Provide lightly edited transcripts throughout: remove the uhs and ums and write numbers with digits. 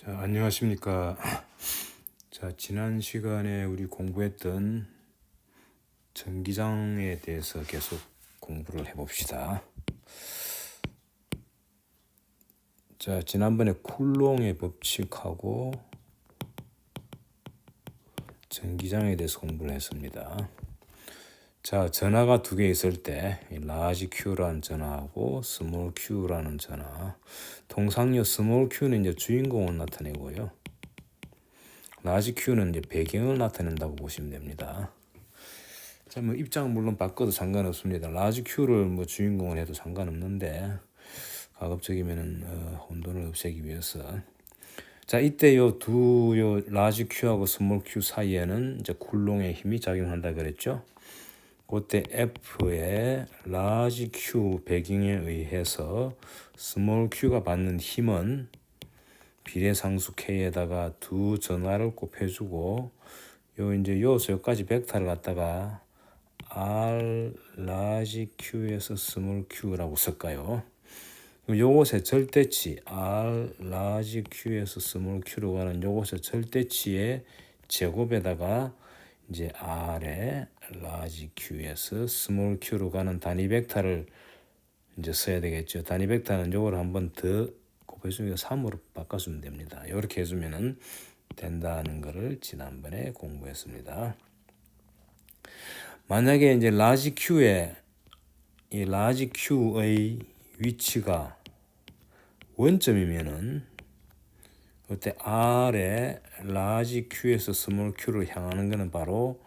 자, 안녕하십니까. 자, 지난 시간에 우리 공부했던 전기장에 대해서 계속 공부를 해봅시다. 자, 지난번에 쿨롱의 법칙하고 전기장에 대해서 공부를 했습니다. 자, 전하가 두 개 있을 때 라지 Q라는 전하하고 스몰 Q라는 전하. 통상요 스몰 Q는 이제 주인공을 나타내고요. 라지 Q는 이제 배경을 나타낸다고 보시면 됩니다. 자, 뭐 입장은 물론 바꿔도 상관없습니다. 라지 Q를 뭐 주인공을 해도 상관없는데 가급적이면은 혼돈을 없애기 위해서. 자, 이때 요 라지 Q하고 스몰 Q 사이에는 이제 쿨롱의 힘이 작용한다 그랬죠. 그때 F의 라지 Q 배경에 의해서 스몰 Q가 받는 힘은 비례상수 K에다가 두 전하를 곱해주고 여기서 여기까지 벡터를 갖다가 R 라지 Q에서 스몰 Q라고 쓸까요? 그럼 요것의 절대치 R 라지 Q에서 스몰 Q로 가는 요것의 절대치의 제곱에다가 이제 R의 라지 Q에서 스몰 Q로 가는 단위 벡터를 이제 써야 되겠죠. 단위 벡터는 요걸 한번 더 곱해주면 3으로 바꿔주면 됩니다. 이렇게 해주면은 된다는 것을 지난번에 공부했습니다. 만약에 이제 라지 Q의 이 라지 Q의 위치가 원점이면은 그때 R의 라지 Q에서 스몰 Q를 향하는 것은 바로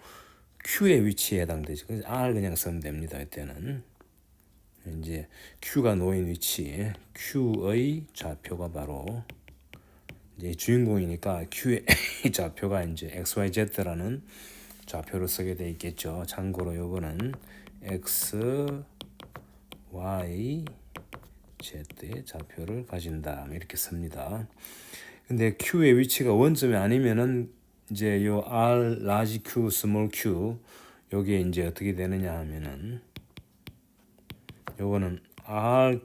Q의 위치에 해당되죠. 그래서 R 그냥 쓰면 됩니다. 이때는 이제 Q가 놓인 위치, Q의 좌표가 바로 이제 주인공이니까 Q의 좌표가 이제 XYZ라는 좌표를 쓰게 돼 있겠죠. 참고로 요거는 X, Y, Z의 좌표를 가진다 이렇게 씁니다. 근데 Q의 위치가 원점이 아니면은 이제 요 R 라지 Q 스몰 Q 여기에 이제 어떻게 되느냐 하면은 요거는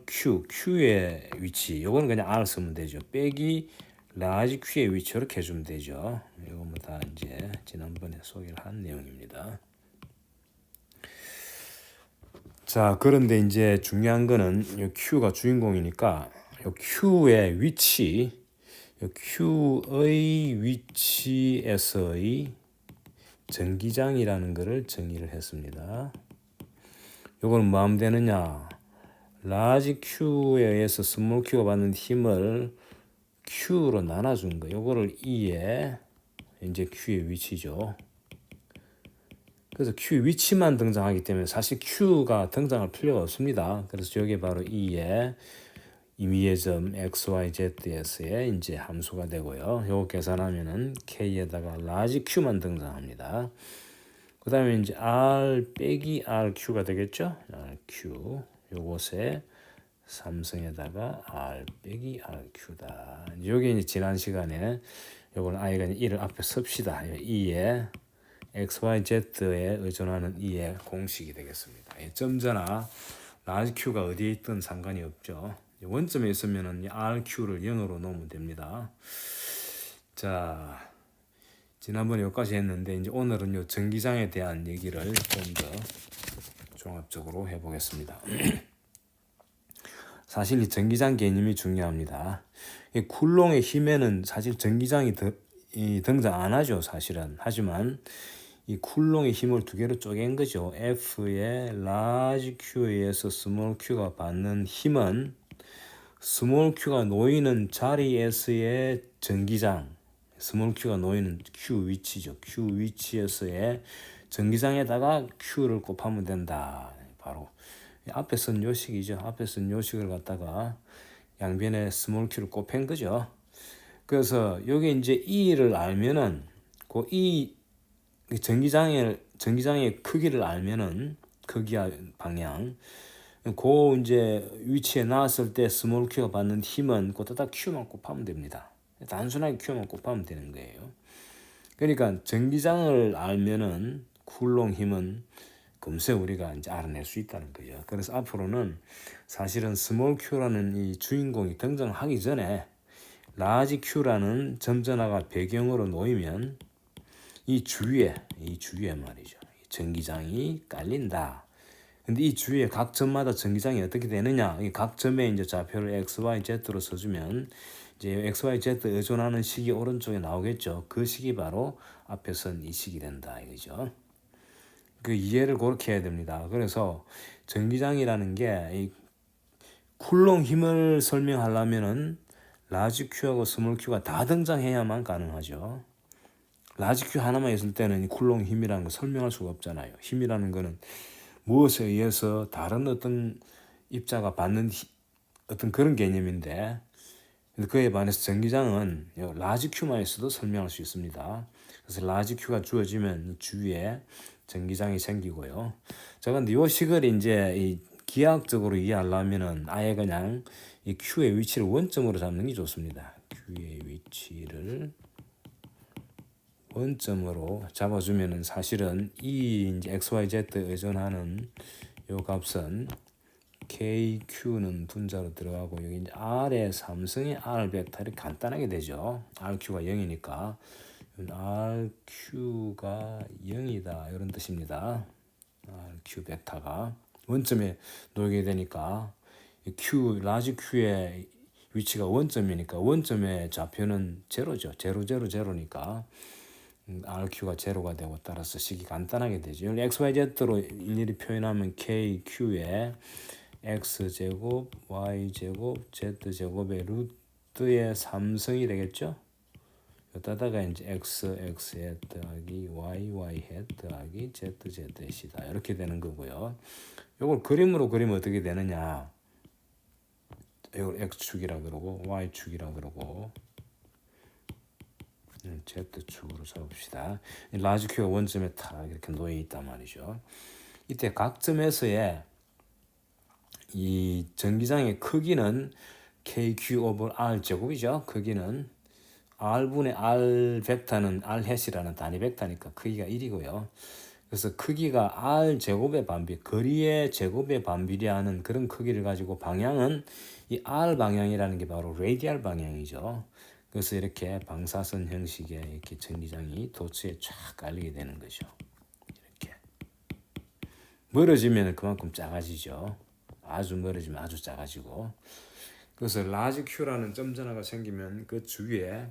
Q의 위치 요거는 그냥 R 쓰면 되죠. 빼기 라지 Q의 위치 이렇게 해주면 되죠. 이거 뭐 다 이제 지난번에 소개를 한 내용입니다. 자, 그런데 이제 중요한 거는 요 Q가 주인공이니까 요 Q의 위치, 요 Q의 위치에서의 전기장이라는 것을 정의를 했습니다. 요거는 뭐 하면 되느냐? 라지 Q에 의해서 스몰 Q가 받는 힘을 Q로 나눠준 거. 요거를 E에 이제 Q의 위치죠. 그래서 Q 위치만 등장하기 때문에 사실 Q가 등장할 필요가 없습니다. 그래서 여기 바로 E의 임의의 점 XYZS의 이제 함수가 되고요. 요거 계산하면은 K에다가 라지 Q만 등장합니다. 그 다음에 이제 R 빼기 RQ가 되겠죠. RQ 요것에 삼성에다가 R 빼기 RQ다. 여기 이제 지난 시간에 요걸 I가 1을 앞에 씁시다. E에 XYZ에 의존하는 E의 공식이 되겠습니다. 점자나 라지 Q가 어디에 있든 상관이 없죠. 원점에 있으면은 RQ를 0으로 놓으면 됩니다. 자, 지난번에 여기까지 했는데 이제 오늘은 요 전기장에 대한 얘기를 좀 더 종합적으로 해보겠습니다. 사실 이 전기장 개념이 중요합니다. 이 쿨롱의 힘에는 사실 전기장이 등장 안 하죠, 사실은. 하지만 이 쿨롱의 힘을 두 개로 쪼갠 거죠. F의 라지 Q에 의해서 스몰 Q가 받는 힘은 스몰 Q가 놓이는 자리에서의 전기장, 스몰 Q가 놓이는 Q 위치죠. Q 위치에서의 전기장에다가 Q를 곱하면 된다. 바로 앞에 쓴 요식이죠. 앞에 쓴 요식을 갖다가 양변에 스몰 Q를 곱한 거죠. 그래서 여기 이제 E를 알면은 그 E 전기장의 크기를 알면은 크기와 방향 그 이제 위치에 놨을 때 스몰 Q가 받는 힘은 그것다 Q만 곱하면 됩니다. 단순하게 Q만 곱하면 되는 거예요. 그러니까 전기장을 알면은 쿨롱 힘은 금세 우리가 이제 알아낼 수 있다는 거죠. 그래서 앞으로는 사실은 스몰 Q라는 이 주인공이 등장하기 전에 라지 Q라는 점전화가 배경으로 놓이면 이 주위에 말이죠. 전기장이 깔린다. 근데 이 주위에 각 점마다 전기장이 어떻게 되느냐? 이 각 점에 이제 좌표를 x, y, z로 써주면 이제 x, y, z 의존하는 식이 오른쪽에 나오겠죠. 그 식이 바로 앞에 선 이 식이 된다 이거죠. 그 이해를 그렇게 해야 됩니다. 그래서 전기장이라는 게 이 쿨롱 힘을 설명하려면은 라지 Q하고 스몰 Q가 다 등장해야만 가능하죠. 라지 Q 하나만 있을 때는 쿨롱 힘이라는 거 설명할 수가 없잖아요. 힘이라는 거는 무엇에 의해서 다른 어떤 입자가 받는 어떤 그런 개념인데, 그에 반해서 전기장은 라지 Q만 있어도 설명할 수 있습니다. 그래서 라지 Q가 주어지면 주위에 전기장이 생기고요. 자, 근데 이 식을 이제 이 기하학적으로 이해하려면은 아예 그냥 이 Q의 위치를 원점으로 잡는 게 좋습니다. Q의 위치를 원점으로 잡아주면은 사실은 이 이제 x, y, z 의존하는 요 값은 k, q는 분자로 들어가고 여기 이제 r의 삼성의 r 벡터이 간단하게 되죠. rq가 0이니까 rq가 0이다 이런 뜻입니다. rq 벡터가 원점에 놓이게 되니까 q 라지 q의 위치가 원점이니까 원점의 좌표는 제로죠. 제로 제로 제로니까 RQ가 제로가 되고 따라서 식이 간단하게 되죠. 여기 XYZ로 일일이 표현하면 KQ에 X제곱, Y제곱, Z제곱의 루트의 3승이 되겠죠. 여기다가 이제 X에 더하기 YY해 더하기 ZZ이다. 이렇게 되는 거고요. 이걸 그림으로 그리면 어떻게 되느냐. 이걸 X축이라 그러고 Y축이라 그러고 Z축으로 잡읍시다. 라지 Q가 원점에 딱 이렇게 놓여 있단 말이죠. 이때 각 점에서의 이 전기장의 크기는 KQ 오버 R 제곱이죠. 크기는 R분의 R 벡터는 R 해시라는 단위 벡터니까 크기가 1이고요. 그래서 크기가 R 제곱의 반비, 거리의 제곱의 반비례하는 그런 크기를 가지고 방향은 이 R 방향이라는 게 바로 레디알 방향이죠. 그래서 이렇게 방사선 형식의 이렇게 전기장이 도처에 쫙 깔리게 되는 거죠. 이렇게 멀어지면 그만큼 작아지죠. 아주 멀어지면 아주 작아지고. 그래서 라지 Q라는 점전화가 생기면 그 주위에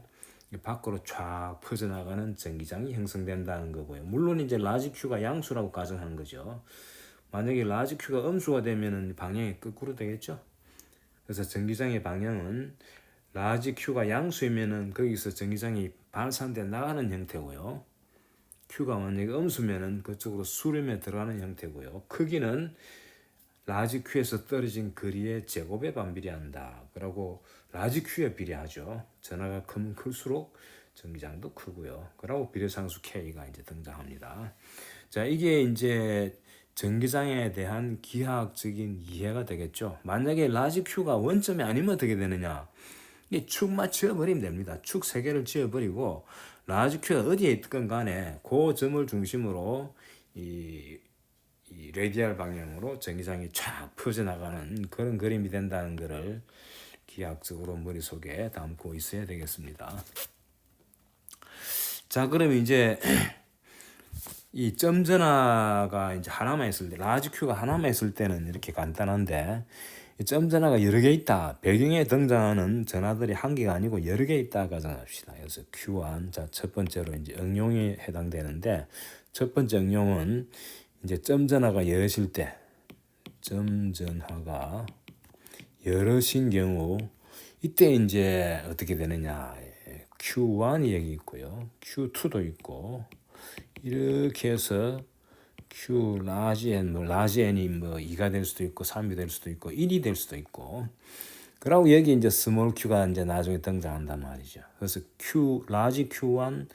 밖으로 쫙 퍼져나가는 전기장이 형성된다는 거고요. 물론 이제 라지 Q가 양수라고 가정하는 거죠. 만약에 라지 Q가 음수가 되면은 방향이 거꾸로 되겠죠. 그래서 전기장의 방향은 라지 Q가 양수이면은 거기서 전기장이 발산돼 나가는 형태고요. Q가 만약에 음수면은 그쪽으로 수렴에 들어가는 형태고요. 크기는 라지 Q에서 떨어진 거리의 제곱에 반비례한다. 그러고 라지 Q에 비례하죠. 전하가 크면 클수록 전기장도 크고요. 그러고 비례상수 K가 이제 등장합니다. 자, 이게 이제 전기장에 대한 기하학적인 이해가 되겠죠. 만약에 라지 Q가 원점이 아니면 어떻게 되느냐? 이 축만 지어버리면 됩니다. 축 3개를 지어버리고 라지 Q가 어디에 있든 간에 그 점을 중심으로 이 레디알 방향으로 전기장이 쫙 퍼져나가는 그런 그림이 된다는 것을 기하학적으로 머릿속에 담고 있어야 되겠습니다. 자, 그러면 이제 이 점전화가 이제 하나만 있을 때, 라지 Q가 하나만 있을 때는 이렇게 간단한데, 이 점전화가 여러 개 있다. 배경에 등장하는 전화들이 한 개가 아니고 여러 개 있다 가정합시다. 그래서 Q1, 자, 첫 번째로 이제 응용에 해당되는데, 첫 번째 응용은 이제 점전화가 여럿일 때, 점전화가 여럿인 경우, 이때 이제 어떻게 되느냐. Q1이 여기 있고요. Q2도 있고, 이렇게 해서 Q 라지 N, 라지 N이 2가 될 수도 있고 3이 될 수도 있고 1이 될 수도 있고. 그리고 여기 이제 스몰 q가 이제 나중에 등장한단 말이죠. 그래서 Q 라지 Q1,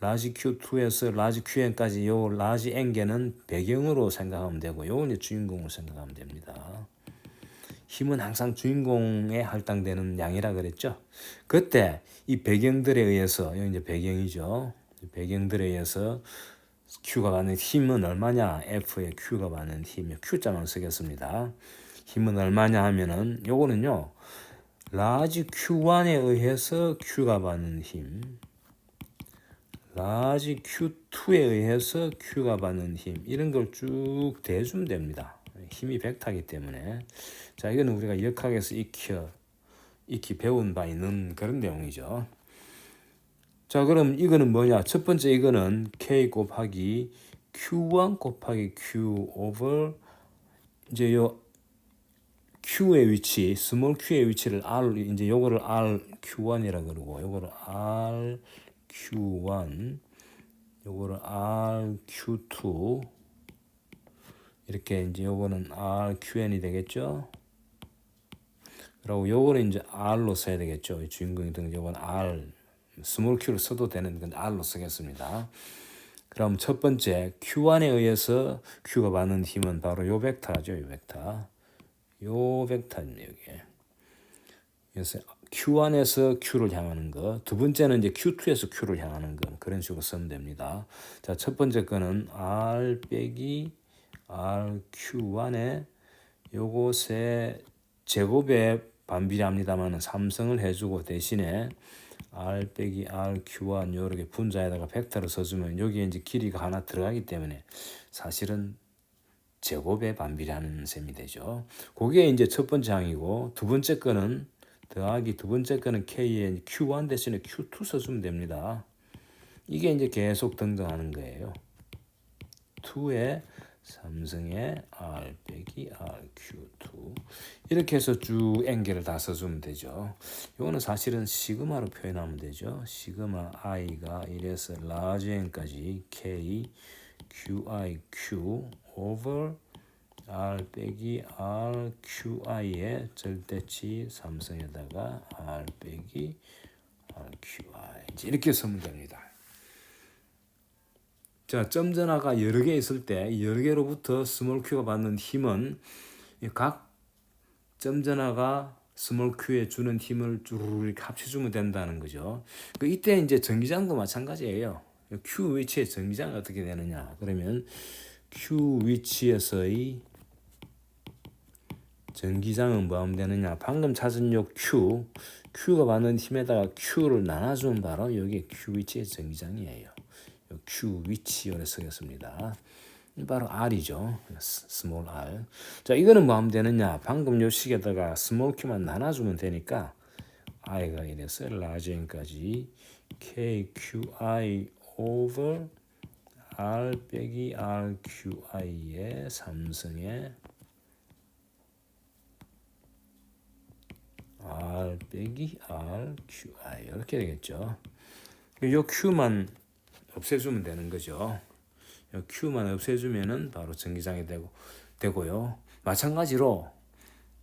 라지 Q2에서 라지 QN까지 요 라지 N개는 배경으로 생각하면 되고 요건 이제 주인공으로 생각하면 됩니다. 힘은 항상 주인공에 할당되는 양이라 그랬죠. 그때 이 배경들에 의해서 여기 이제 배경이죠. 배경들에 의해서 Q가 받는 힘은 얼마냐? F에 Q가 받는 힘이 Q자만 쓰겠습니다. 힘은 얼마냐 하면은 요거는요. 라지 Q1에 의해서 Q가 받는 힘, 라지 Q2에 의해서 Q가 받는 힘, 이런 걸 쭉 대주면 됩니다. 힘이 벡터이기 때문에. 자, 이거는 우리가 역학에서 익히 배운 바 있는 그런 내용이죠. 자, 그럼 이거는 뭐냐? 첫 번째 이거는 K 곱하기 Q1 곱하기 Q over 이제 요 Q의 위치, 스몰 Q의 위치를 R, 이제 요거를 RQ1이라 그러고, 요거를 RQ1, 요거를 RQ2, 이렇게 이제 요거는 RQN이 되겠죠? 그리고 요거는 이제 R로 써야 되겠죠? 주인공이 등 요건 R, 스몰 Q를 써도 되는 건 R로 쓰겠습니다. 그럼 첫 번째 Q1에 의해서 Q가 받는 힘은 바로 요 벡터죠, 요 벡터. 요 벡터입니다, 여기. 그래서 Q1에서 Q를 향하는 거, 두 번째는 이제 Q2에서 Q를 향하는 거, 그런 식으로 쓰면 됩니다. 자, 첫 번째 거는 R 빼기 RQ1에 요것의 제곱에 반비례합니다만 3승을 해주고 대신에 R 빼기 RQ1 요렇게 분자에다가 벡터를 써주면 여기에 이제 길이가 하나 들어가기 때문에 사실은 제곱에 반비례하는 셈이 되죠. 그게 이제 첫 번째 항이고, 두 번째 거는 더하기 두 번째 거는 K에 Q1 대신에 Q2 써주면 됩니다. 이게 이제 계속 등장하는 거예요. 2에 3승의 R 빼기 RQ2 이렇게 해서 쭉 N개를 다 써주면 되죠. 이거는 사실은 시그마로 표현하면 되죠. 시그마 I가 1에서 라지 N까지 K QI Q over R 빼기 RQI의 절대치 3승에다가 R 빼기 RQI 이렇게 쓰면 됩니다. 자, 점전화가 여러 개 있을 때 여러 개로부터 스몰 q가 받는 힘은 각 점전화가 스몰 q에 주는 힘을 쭉 합쳐주면 된다는 거죠. 이때 이제 전기장도 마찬가지예요. q 위치의 전기장이 어떻게 되느냐? 그러면 q 위치에서의 전기장은 뭐하면 되느냐? 방금 찾은 요 Q가 받는 힘에다가 Q를 나눠주면 바로 여기 Q 위치의 전기장이에요. 요 Q 위치를 쓰겠습니다. 바로 R이죠. 스몰 R. 자, 이거는 뭐하면 되느냐? 방금 요 식에다가 스몰 Q만 나눠주면 되니까 I가 이래서 라지 N까지 KQI over R 빼기 RQI의 3승의 R 빼기 RQI 이렇게 되겠죠. 요 Q만 없애주면 되는 거죠. 요 Q만 없애주면은 바로 전기장이 되고요. 마찬가지로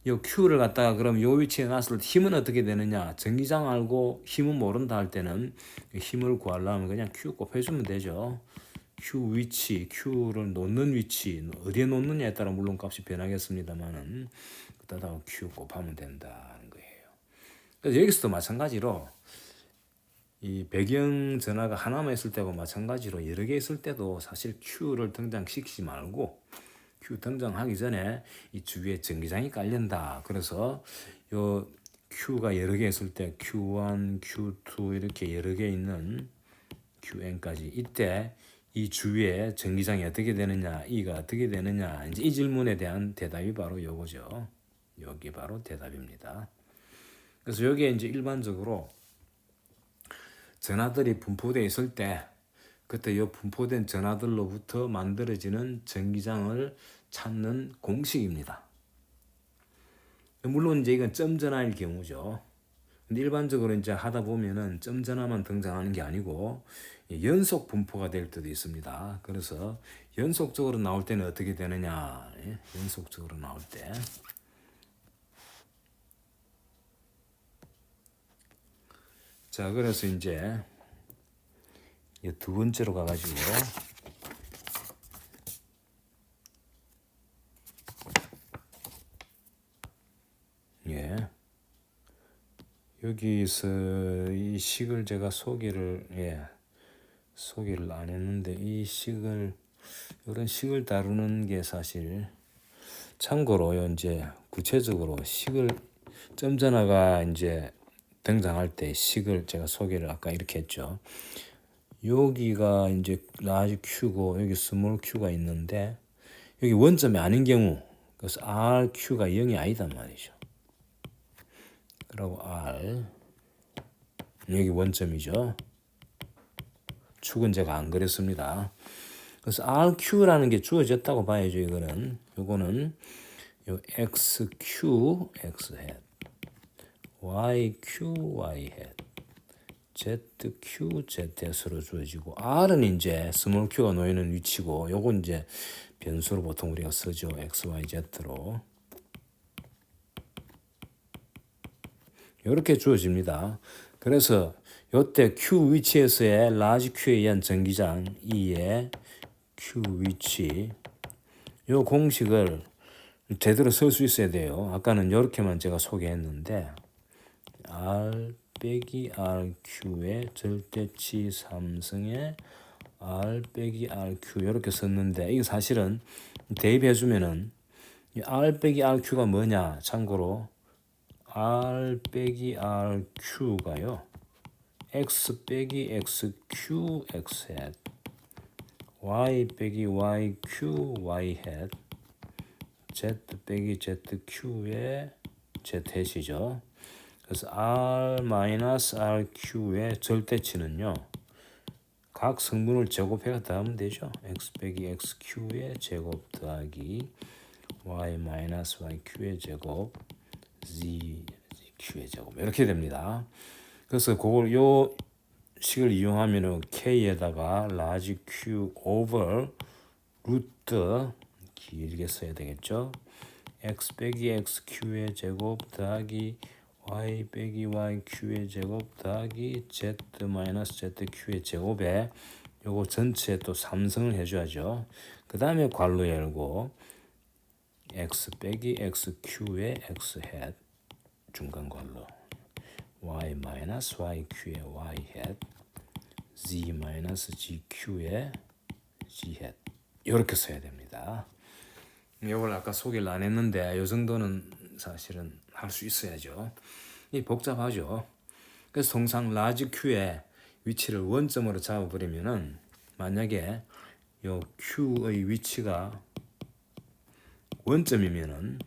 요 Q를 갖다가 그럼 요 위치에 놨을 때 힘은 어떻게 되느냐? 전기장 알고 힘은 모른다 할 때는 힘을 구하려면 그냥 Q 곱해주면 되죠. Q 위치, Q를 놓는 위치, 어디에 놓느냐에 따라 물론 값이 변하겠습니다만은 그다가 Q 곱하면 된다는 거예요. 그래서 여기서도 마찬가지로 이 배경 전화가 하나만 있을 때고 마찬가지로 여러 개 있을 때도 사실 Q를 등장시키지 말고 Q 등장하기 전에 이 주위에 전기장이 깔린다. 그래서 요 Q가 여러 개 있을 때 Q1, Q2 이렇게 여러 개 있는 QN까지 이때 이 주위에 전기장이 어떻게 되느냐, E가 어떻게 되느냐, 이제 이 질문에 대한 대답이 바로 요거죠. 여기 바로 대답입니다. 그래서 여기에 이제 일반적으로 전하들이 분포되어 있을 때 그때 이 분포된 전하들로부터 만들어지는 전기장을 찾는 공식입니다. 물론 이제 이건 점 전하일 경우죠. 근데 일반적으로 이제 하다 보면은 점 전하만 등장하는 게 아니고 연속 분포가 될 때도 있습니다. 그래서 연속적으로 나올 때는 어떻게 되느냐? 연속적으로 나올 때. 자, 그래서 이제 두 번째로 가가지고 여기서 이 식을 제가 소개를 안 했는데 이 식을 이런 식을 다루는 게 사실 참고로요 이제 구체적으로 식을 점 전화가 이제 등장할 때 식을 제가 소개를 아까 이렇게 했죠. 여기가 이제 라지 Q고 여기 스몰 Q가 있는데 여기 원점이 아닌 경우 그래서 RQ가 0이 아니단 말이죠. 그리고 R 여기 원점이죠. 축은 제가 안 그렸습니다. 그래서 RQ라는 게 주어졌다고 봐야죠. 요거는 요 XQ X hat YQ Y hat ZQ Z hat으로 주어지고 R은 이제 스몰 q가 놓이는 위치고 요건 이제 변수로 보통 우리가 쓰죠. X, Y, Z로 이렇게 주어집니다. 그래서 요때 Q 위치에서의 라지 Q에 의한 전기장 E의 Q 위치 요 공식을 제대로 쓸 수 있어야 돼요. 아까는 이렇게만 제가 소개했는데 R 빼기 RQ의 절대치 삼성의 R 빼기 RQ 이렇게 썼는데 이게 사실은 대입해주면은 이 R 빼기 RQ가 뭐냐 참고로 R 빼기 RQ가요 X 빼기 XQ X hat Y 빼기 YQ Y hat Z 빼기 ZQ의 Z hat이죠. 그래서 R-RQ의 절대치는요. 각 성분을 제곱해가 더하면 되죠. X 빼기 XQ의 제곱 더하기 Y-YQ의 제곱 ZQ의 제곱 이렇게 됩니다. 그래서 그걸 요 식을 이용하면은 K에다가 라지 Q over 루트 길게 써야 되겠죠. X 빼기 XQ의 제곱 더하기 Y 빼기 YQ의 제곱 더하기 Z 마이너스 ZQ의 제곱에 요거 전체에 또 3승을 해줘야죠. 그 다음에 괄호 열고 X 빼기 XQ의 X hat 중간 괄호 Y 마이너스 YQ의 Y hat Z 마이너스 GQ의 G hat 이렇게 써야 됩니다. 이걸 아까 소개를 안 했는데 이 정도는 사실은 할 수 있어야죠. 이 복잡하죠. 그래서 통상 라지 Q의 위치를 원점으로 잡아버리면은 만약에 요 Q의 위치가 원점이면은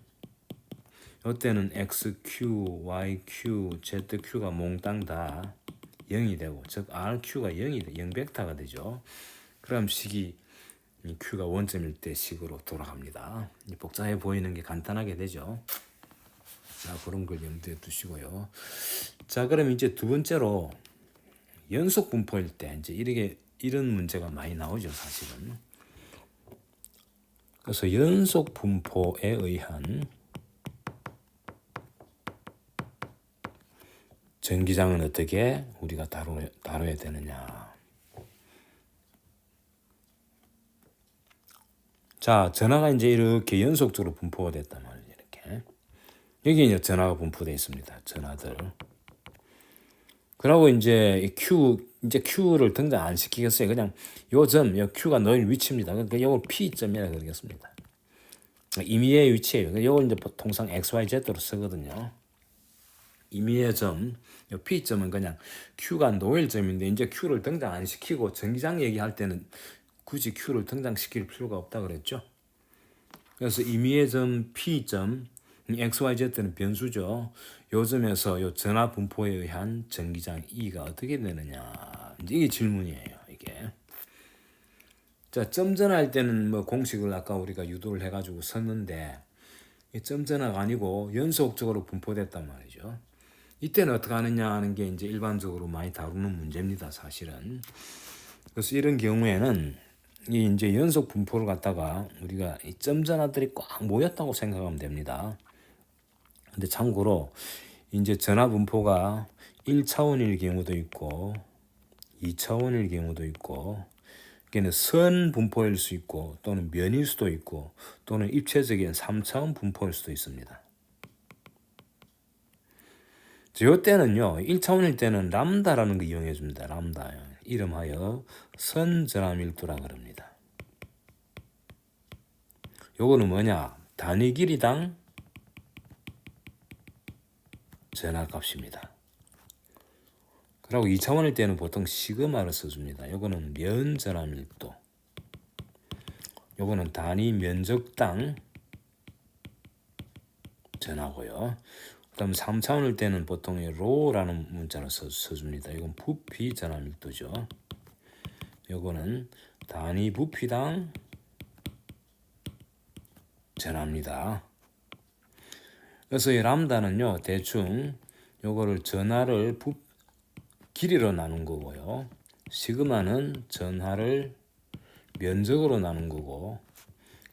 이때는 XQ, YQ, ZQ가 몽땅 다 0이 되고 즉 RQ가 0이 돼, 0벡터가 되죠. 그럼 식이 이 Q가 원점일 때 식으로 돌아갑니다. 복잡해 보이는 게 간단하게 되죠. 자, 그런 걸 염두에 두시고요. 자, 그럼 이제 두 번째로 연속 분포일 때 이제 이런 문제가 많이 나오죠, 사실은. 그래서 연속 분포에 의한 전기장은 어떻게 우리가 다뤄야 되느냐. 자, 전하가 이제 이렇게 연속적으로 분포가 됐단 말이에요. 이렇게. 여기 이제 전하가 분포되어 있습니다. 전하들. 그러고 이제 Q를 등장 안 시키겠어요. 그냥 요 Q가 놓인 위치입니다. 그러니까 이걸 P점이라 그러겠습니다. 임의의 위치예요. 이걸 이제 통상 XYZ로 쓰거든요. 임의의 점, 요 P점은 그냥 Q가 놓일 점인데 이제 Q를 등장 안 시키고 전기장 얘기할 때는 굳이 Q를 등장시킬 필요가 없다 그랬죠. 그래서 임의의 점 P점 XYZ는 변수죠. 요 점에서 요 전하 분포에 의한 전기장 E가 어떻게 되느냐. 이게 질문이에요. 이게. 자, 점 전화할 때는 뭐 공식을 아까 우리가 유도를 해가지고 썼는데 점 전화가 아니고 연속적으로 분포됐단 말이죠. 이때는 어떻게 하느냐 하는 게 이제 일반적으로 많이 다루는 문제입니다. 사실은. 그래서 이런 경우에는 이 이제 연속 분포를 갖다가 우리가 이 점 전화들이 꽉 모였다고 생각하면 됩니다. 근데 참고로 이제 전하 분포가 1차원일 경우도 있고 2차원일 경우도 있고 그게는 선 분포일 수 있고 또는 면일 수도 있고 또는 입체적인 3차원 분포일 수도 있습니다. 이때는요 1차원일 때는 람다라는 거 이용해 줍니다. 람다 이름하여 선전함일도라 그럽니다. 요거는 뭐냐 단위 길이당 전하값입니다. 그리고 2차원일 때는 보통 시그마를 써줍니다. 요거는 면 전하 밀도, 요거는 단위 면적당 전하고요. 그다음 3차원일 때는 보통 로라는 문자를 써줍니다. 이건 부피 전하 밀도죠. 요거는 단위 부피당 전하입니다. 그래서 이 람다는요, 대충 요거를 전하를 길이로 나눈 거고요. 시그마는 전하를 면적으로 나눈 거고,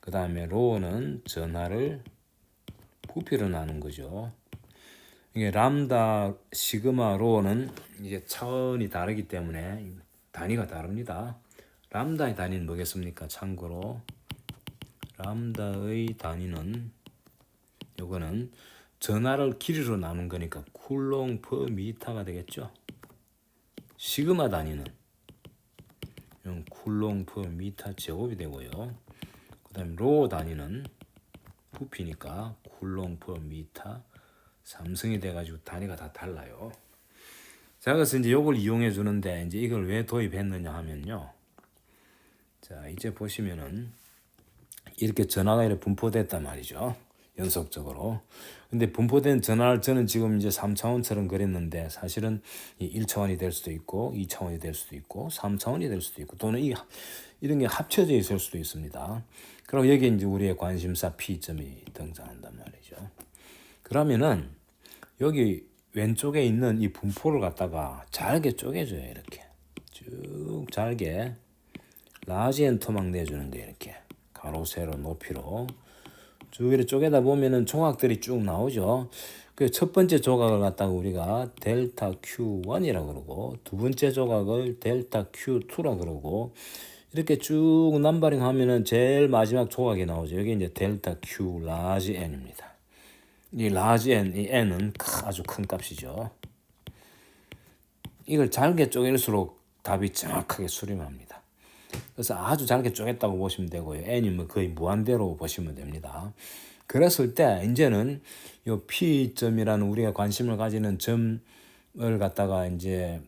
그 다음에 로는 전하를 부피로 나눈 거죠. 이게 람다, 시그마, 로는 이제 차원이 다르기 때문에 단위가 다릅니다. 람다의 단위는 뭐겠습니까? 참고로 람다의 단위는 요거는 전하를 길이로 나눈 거니까 쿨롱 퍼 미터가 되겠죠. 시그마 단위는 쿨롱 퍼 미터 제곱이 되고요. 그 다음에 로 단위는 부피니까 쿨롱 퍼 미터 3승이 돼가지고 단위가 다 달라요. 자, 그래서 이제 요걸 이용해 주는데 이제 이걸 왜 도입했느냐 하면요. 자, 이제 보시면은 이렇게 전하가 이렇게 분포됐단 말이죠. 연속적으로. 근데 분포된 전하를 저는 지금 이제 3차원처럼 그렸는데 사실은 1차원이 될 수도 있고 2차원이 될 수도 있고 3차원이 될 수도 있고 또는 이런 게 합쳐져 있을 수도 있습니다. 그리고 여기에 이제 우리의 관심사 P점이 등장한단 말이죠. 그러면은 여기 왼쪽에 있는 이 분포를 갖다가 잘게 쪼개줘요. 이렇게 쭉 잘게 라지 엔터막 내주는 거 이렇게 가로 세로 높이로 쭉 이렇게 쪼개다 보면은 조각들이 쭉 나오죠. 그 첫 번째 조각을 갖다가 우리가 델타 Q1이라 그러고 두 번째 조각을 델타 Q2라 그러고 이렇게 쭉 넘버링 하면은 제일 마지막 조각이 나오죠. 여기 이제 델타 Q 라지 N입니다. 이 라지 N, 이 N은 아주 큰 값이죠. 이걸 잘게 쪼갤수록 답이 정확하게 수렴합니다. 그래서 아주 잘게 쪼갰다고 보시면 되고요. N이 뭐 거의 무한대로 보시면 됩니다. 그랬을 때 이제는 이 P점이라는 우리가 관심을 가지는 점을 갖다가 이제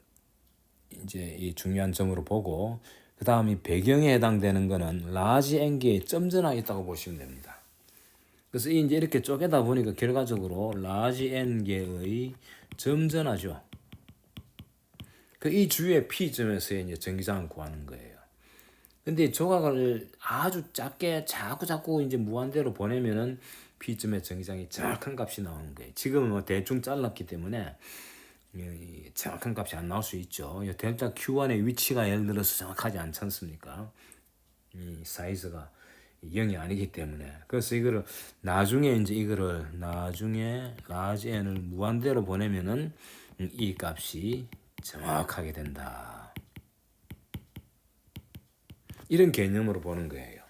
이 중요한 점으로 보고 그 다음 이 배경에 해당되는 거는 라지 N개의 점전하 있다고 보시면 됩니다. 그래서 이제 이렇게 쪼개다 보니까 결과적으로 라지 N개의 점전하죠. 그 이 주위의 P점에서 이제 전기장을 구하는 거예요. 근데 조각을 아주 작게 자꾸 이제 무한대로 보내면은 P점의 전기장이 정확한 값이 나오는 거예요. 지금은 뭐 대충 잘랐기 때문에 정확한 값이 안 나올 수 있죠. 델타 Q1의 위치가 예를 들어서 정확하지 않지 않습니까? 이 사이즈가 0이 아니기 때문에. 그래서 이거를 나중에 라지 n을 무한대로 보내면은 이 값이 정확하게 된다. 이런 개념으로 보는 거예요.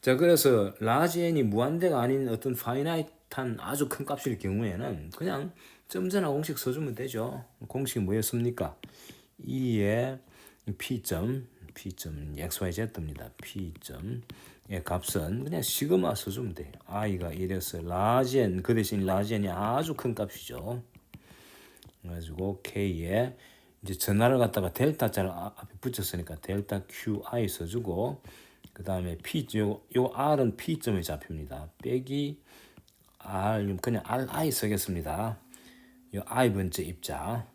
자, 그래서 라지 n이 무한대가 아닌 어떤 파이나이트한 아주 큰 값일 경우에는 그냥 점전하 공식 써주면 되죠. 공식이 뭐였습니까? 2의 P점 XYZ입니다. P점의 값은 그냥 시그마 써주면 돼요. I가 1에서 라지 n, 그 대신 라지 n이 아주 큰 값이죠. 그래가지고 K에 이제 전하를 갖다가 델타자를 앞에 붙였으니까 델타 QI 써주고 그 다음에 P, 요 R은 P점에 잡힙니다. 빼기 R, 그냥 RI 쓰겠습니다. 요 I 번째 입자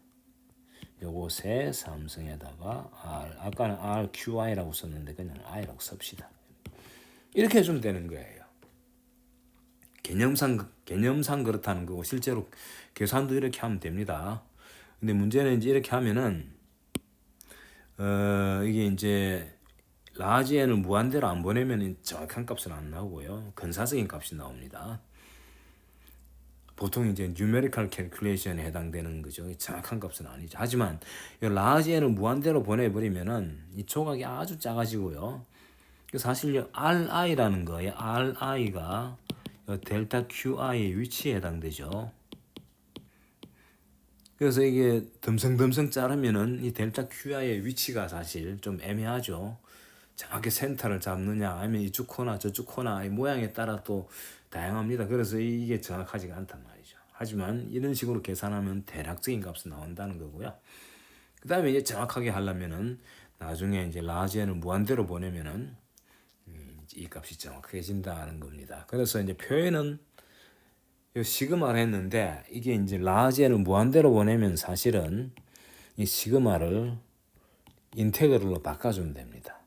요것에 삼성에다가 R, 아까는 RQI라고 썼는데 그냥 I라고 씁시다. 이렇게 해주면 되는 거예요. 개념상 그렇다는 거고 실제로 계산도 이렇게 하면 됩니다. 근데 문제는 이제 이렇게 하면은 이게 이제 라지 n을 무한대로 안 보내면 정확한 값은 안 나오고요. 근사적인 값이 나옵니다. 보통 이제 numerical calculation에 해당되는 거죠. 정확한 값은 아니죠. 하지만 이 라지 n을 무한대로 보내버리면은 이 조각이 아주 작아지고요. 사실 RI라는 거예요. RI가 델타 QI의 위치에 해당되죠. 그래서 이게 듬성듬성 자르면은 이 델타 QI의 위치가 사실 좀 애매하죠. 정확히 센터를 잡느냐 아니면 이쪽 코나 저쪽 코나 이 모양에 따라 또 다양합니다. 그래서 이게 정확하지가 않단 말이죠. 하지만 이런 식으로 계산하면 대략적인 값이 나온다는 거고요. 그 다음에 이제 정확하게 하려면은 나중에 이제 라지 n을 무한대로 보내면은 이 값이 정확해진다는 겁니다. 그래서 이제 표현은 요 시그마를 했는데 이게 이제 라지 n을 무한대로 보내면 사실은 이 시그마를 인테그럴로 바꿔주면 됩니다.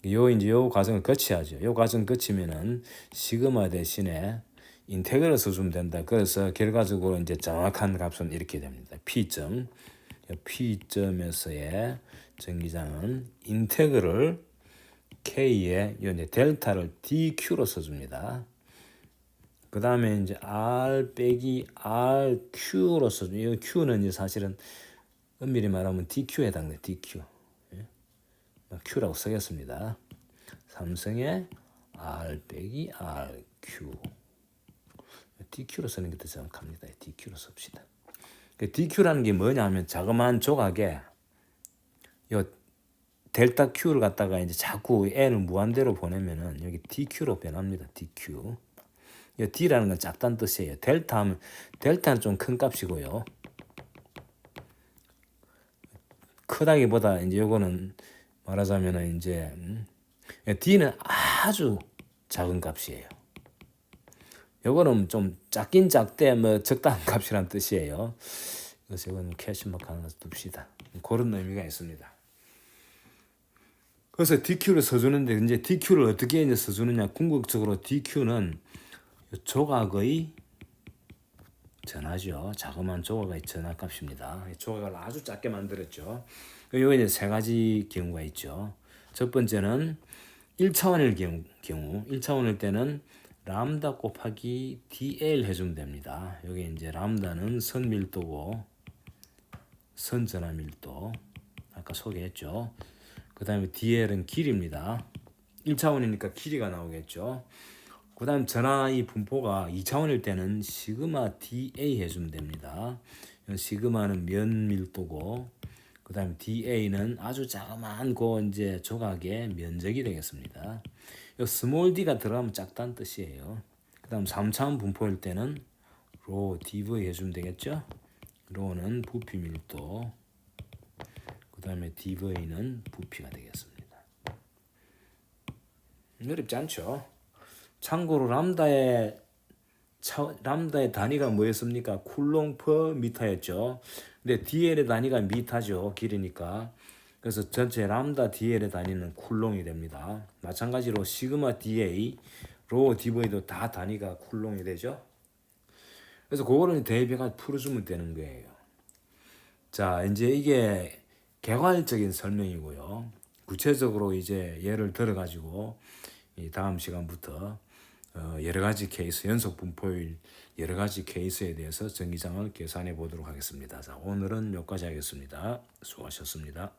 요 과정을 거쳐야죠. 요 과정 거치면은 시그마 대신에 인테그럴 써주면 된다. 그래서 결과적으로 이제 정확한 값은 이렇게 됩니다. P점에서의 전기장은 인테그럴 K에 이제 델타를 DQ로 써줍니다. 그 다음에 이제 R 빼기 RQ로 써줍니다. 이 Q는 이제 사실은 엄밀히 말하면 DQ에 해당돼요. DQ. Q라고 쓰겠습니다. 삼성의 R 빼기 RQ. DQ로 쓰는 게 더 정확합니다. DQ로 씁시다. DQ라는 게 뭐냐 하면 자그마한 조각에 요 델타 Q를 갖다가 이제 자꾸 n을 무한대로 보내면은 여기 DQ로 변합니다. DQ. 이 D라는 건 작다는 뜻이에요. 델타 하면 델타는 좀 큰 값이고요. 크다기보다 이제 요거는 말하자면은 이제 D는 아주 작은 값이에요. 요거는 좀 작긴 작대 뭐 적당한 값이란 뜻이에요. 그래서 이건 캐시마크 하나 둡시다. 그런 의미가 있습니다. 그래서 DQ를 써주는데 이제 DQ를 어떻게 이제 써주느냐? 궁극적으로 DQ는 조각의 전하죠. 자그마한 조각의 전하값입니다. 조각을 아주 작게 만들었죠. 여기 이제 세 가지 경우가 있죠. 첫 번째는 1차원일 경우 1차원일 때는 람다 곱하기 DL 해주면 됩니다. 여기 이제 람다는 선 밀도고 선 전하 밀도 아까 소개했죠. 그 다음에 DL은 길이입니다. 1차원이니까 길이가 나오겠죠. 그 다음 전하의 분포가 2차원일 때는 시그마 DA 해주면 됩니다. 시그마는 면 밀도고 그 다음에 DA는 아주 자그마한 이제 조각의 면적이 되겠습니다. 이 스몰 d가 들어가면 작다는 뜻이에요. 그 다음 3차원 분포일 때는 로 dv 해주면 되겠죠. 로는 부피 밀도 그 다음에 dv는 부피가 되겠습니다. 어렵지 않죠. 참고로 람다의 단위가 뭐였습니까? 쿨롱 퍼 미터였죠. 근데 DL의 단위가 미터죠. 길이니까. 그래서 전체 람다 DL의 단위는 쿨롱이 됩니다. 마찬가지로 시그마 DA, 로 DV도 다 단위가 쿨롱이 되죠. 그래서 그거를 대입해서 풀어주면 되는 거예요. 자, 이제 이게 개괄적인 설명이고요. 구체적으로 이제 예를 들어가지고 이 다음 시간부터 여러 가지 케이스, 연속 분포일 여러 가지 케이스에 대해서 전기장을 계산해 보도록 하겠습니다. 자, 오늘은 여기까지 하겠습니다. 수고하셨습니다.